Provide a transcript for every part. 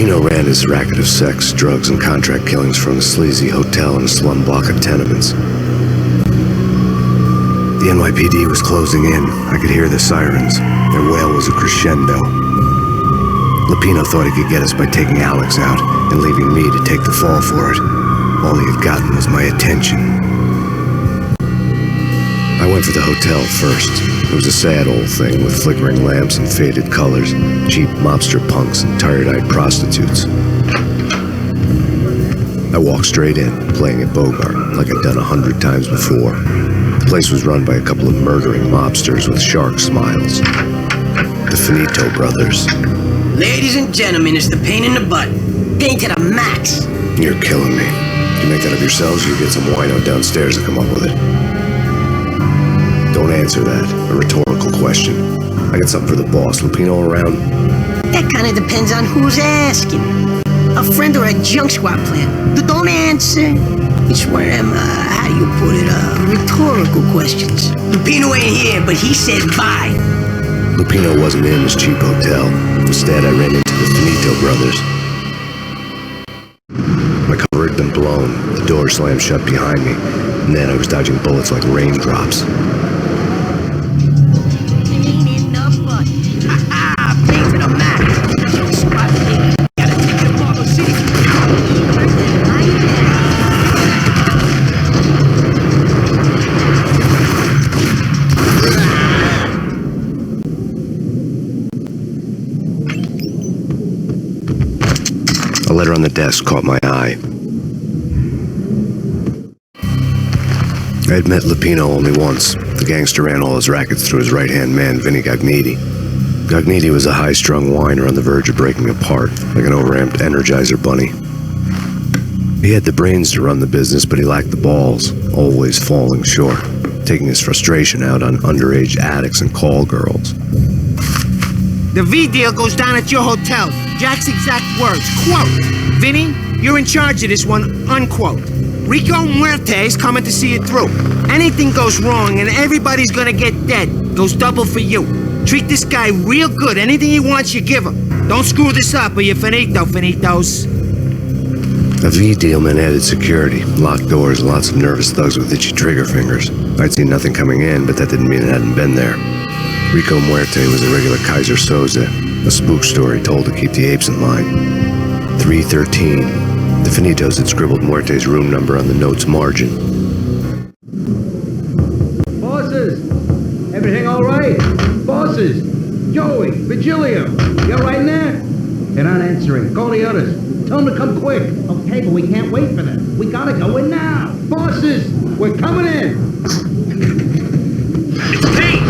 Lupino ran his racket of sex, drugs, and contract killings from a sleazy hotel in a slum block of tenements. The NYPD was closing in. I could hear the sirens. Their wail was a crescendo. Lupino thought he could get us by taking Alex out and leaving me to take the fall for it. All he had gotten was my attention. I went for the hotel first. It was a sad old thing with flickering lamps and faded colors, cheap mobster punks and tired-eyed prostitutes. I walked straight in, playing at Bogart, like I'd done 100 times before. The place was run by a couple of murdering mobsters with shark smiles. The Finito brothers. Ladies and gentlemen, it's the Payne in the butt. Payne to the max. You're killing me. You make that up yourselves, or you get some wino downstairs to come up with it? Don't answer that. A rhetorical question. I got something for the boss. Lupino around? That kind of depends on who's asking. A friend or a junk squad plan. Don't answer. It's one of them, how do you put it, rhetorical questions. Lupino ain't here, but he said bye. Lupino wasn't in his cheap hotel. Instead, I ran into the Finito brothers. My cover had been blown. The door slammed shut behind me. And then I was dodging bullets like raindrops. A letter on the desk caught my eye. I had met Lupino only once. The gangster ran all his rackets through his right-hand man, Vinny Gagniti. Gagniti was a high-strung whiner on the verge of breaking apart, like an overamped Energizer bunny. He had the brains to run the business, but he lacked the balls, always falling short, taking his frustration out on underage addicts and call girls. The V deal goes down at your hotel. Jack's exact words, quote, "Vinny, you're in charge of this one," unquote. Rico Muerte's coming to see it through. Anything goes wrong and everybody's gonna get dead. Goes double for you. Treat this guy real good. Anything he wants, you give him. Don't screw this up or you're finito, finitos. A V deal meant added security, locked doors, and lots of nervous thugs with itchy trigger fingers. I'd seen nothing coming in, but that didn't mean it hadn't been there. Rico Muerte was a regular Kaiser Soze, a spook story told to keep the apes in line. 313. The Finitos had scribbled Muerte's room number on the note's margin. Bosses! Everything all right? Bosses! Joey, Virgilio, you all right in there? They're not answering. Call the others. Tell them to come quick. Okay, but we can't wait for them. We gotta go in now. Bosses! We're coming in! It's Payne!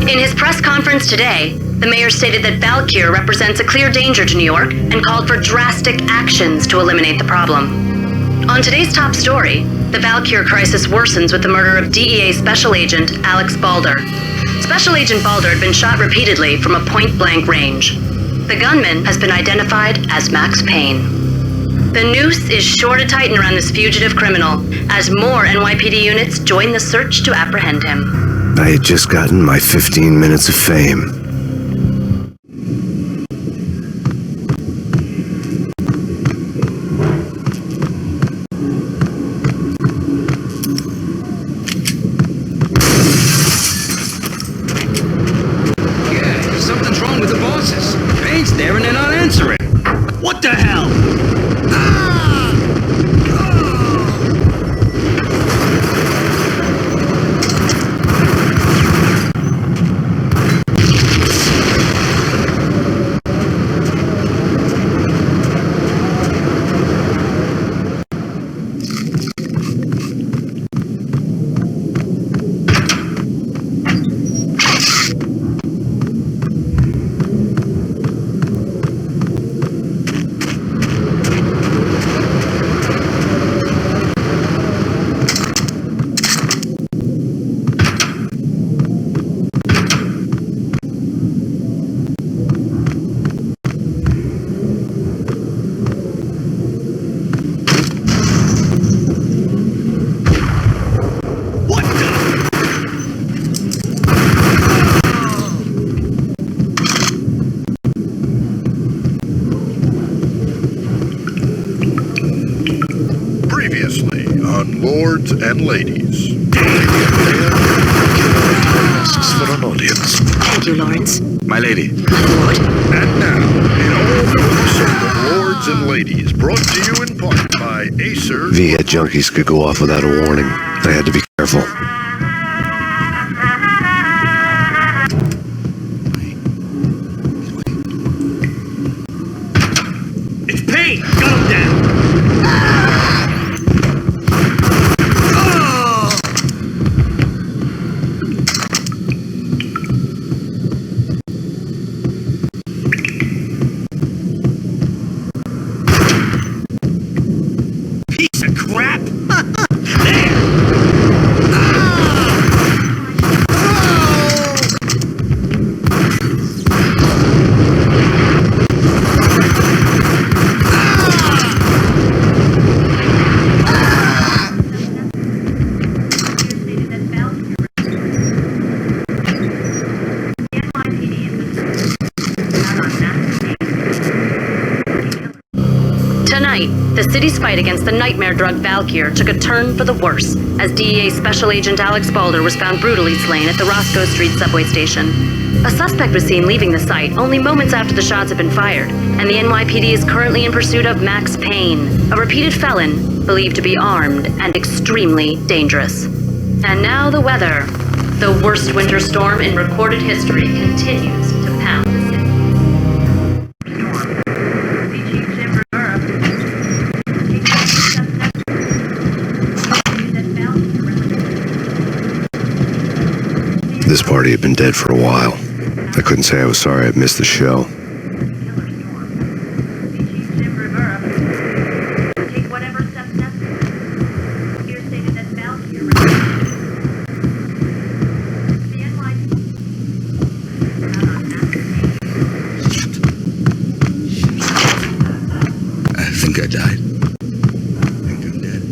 In his press conference today, the mayor stated that Valkyr represents a clear danger to New York and called for drastic actions to eliminate the problem. On today's top story, the Valkyr crisis worsens with the murder of DEA Special Agent Alex Balder. Special Agent Balder had been shot repeatedly from a point-blank range. The gunman has been identified as Max Payne. The noose is sure to tighten around this fugitive criminal as more NYPD units join the search to apprehend him. I had just gotten my 15 minutes of fame. Yeah, something's wrong with the bosses. Payne's there and they're not answering. What the hell? lords and ladies. Masks for an audience. Thank you, Lawrence. My lady. My lord. And now, in all episode of Lords and Ladies, brought to you in part by Acer. V-head junkies could go off without a warning. They had to be careful. It's Payne! Gun him down! Piece of crap! There! Tonight, the city's fight against the nightmare drug Valkyr took a turn for the worse as DEA Special Agent Alex Balder was found brutally slain at the Roscoe Street subway station. A suspect was seen leaving the site only moments after the shots had been fired, and the NYPD is currently in pursuit of Max Payne, a repeated felon believed to be armed and extremely dangerous. And now the weather. The worst winter storm in recorded history continues to pound the city. This party had been dead for a while. I couldn't say I was sorry I'd missed the show. I think I died. I think I'm dead.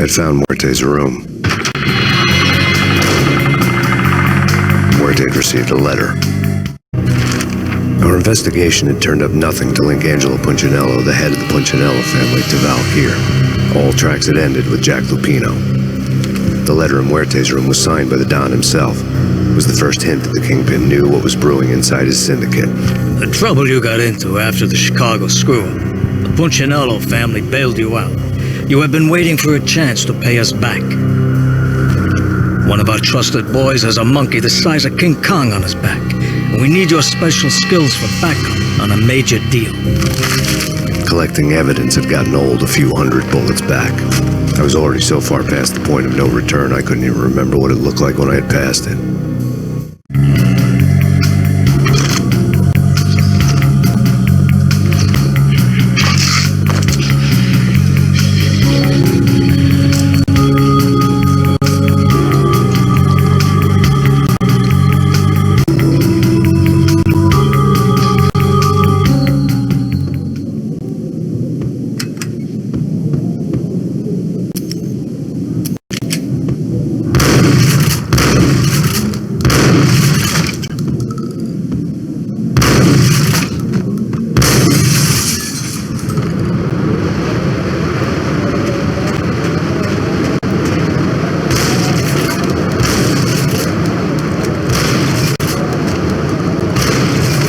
I'd found Muerte's room. Muerte had received a letter. Our investigation had turned up nothing to link Angelo Punchinello, the head of the Punchinello family, to Valkyr. All tracks had ended with Jack Lupino. The letter in Muerte's room was signed by the Don himself. It was the first hint that the Kingpin knew what was brewing inside his syndicate. The trouble you got into after the Chicago screw-up. The Punchinello family bailed you out. You have been waiting for a chance to pay us back. One of our trusted boys has a monkey the size of King Kong on his back, and we need your special skills for backup on a major deal. Collecting evidence had gotten old a few hundred bullets back. I was already so far past the point of no return I couldn't even remember what it looked like when I had passed it.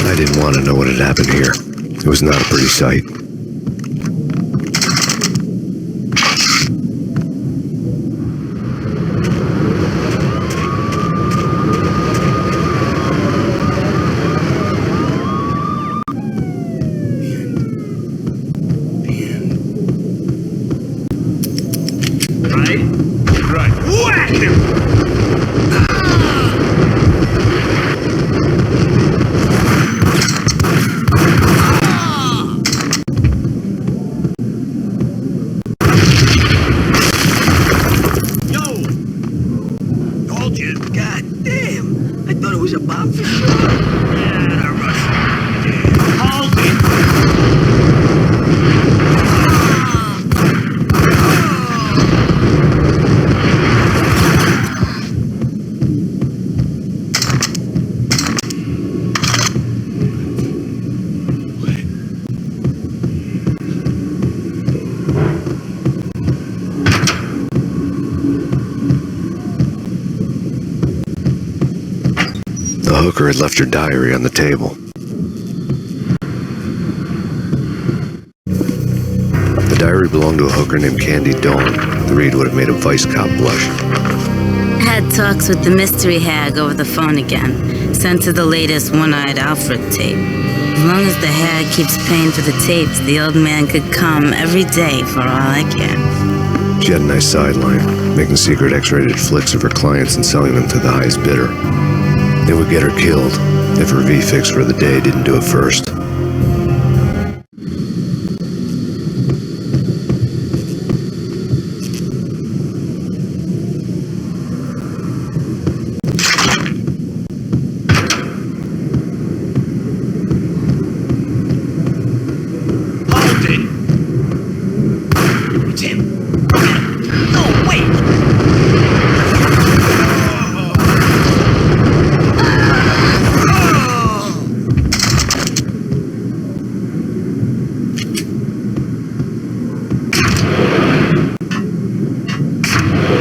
I didn't want to know what had happened here. It was not a pretty sight. Right. Whack him! hooker had left her diary on the table. The diary belonged to a hooker named Candy Dawn. The read would have made a vice cop blush. Had talks with the mystery hag over the phone again. Sent her the latest One-Eyed Alfred tape. As long as the hag keeps paying for the tapes, the old man could come every day for all I care. She had a nice sideline, making secret X-rated flicks of her clients and selling them to the highest bidder. They would get her killed if her V-fix for the day didn't do it first.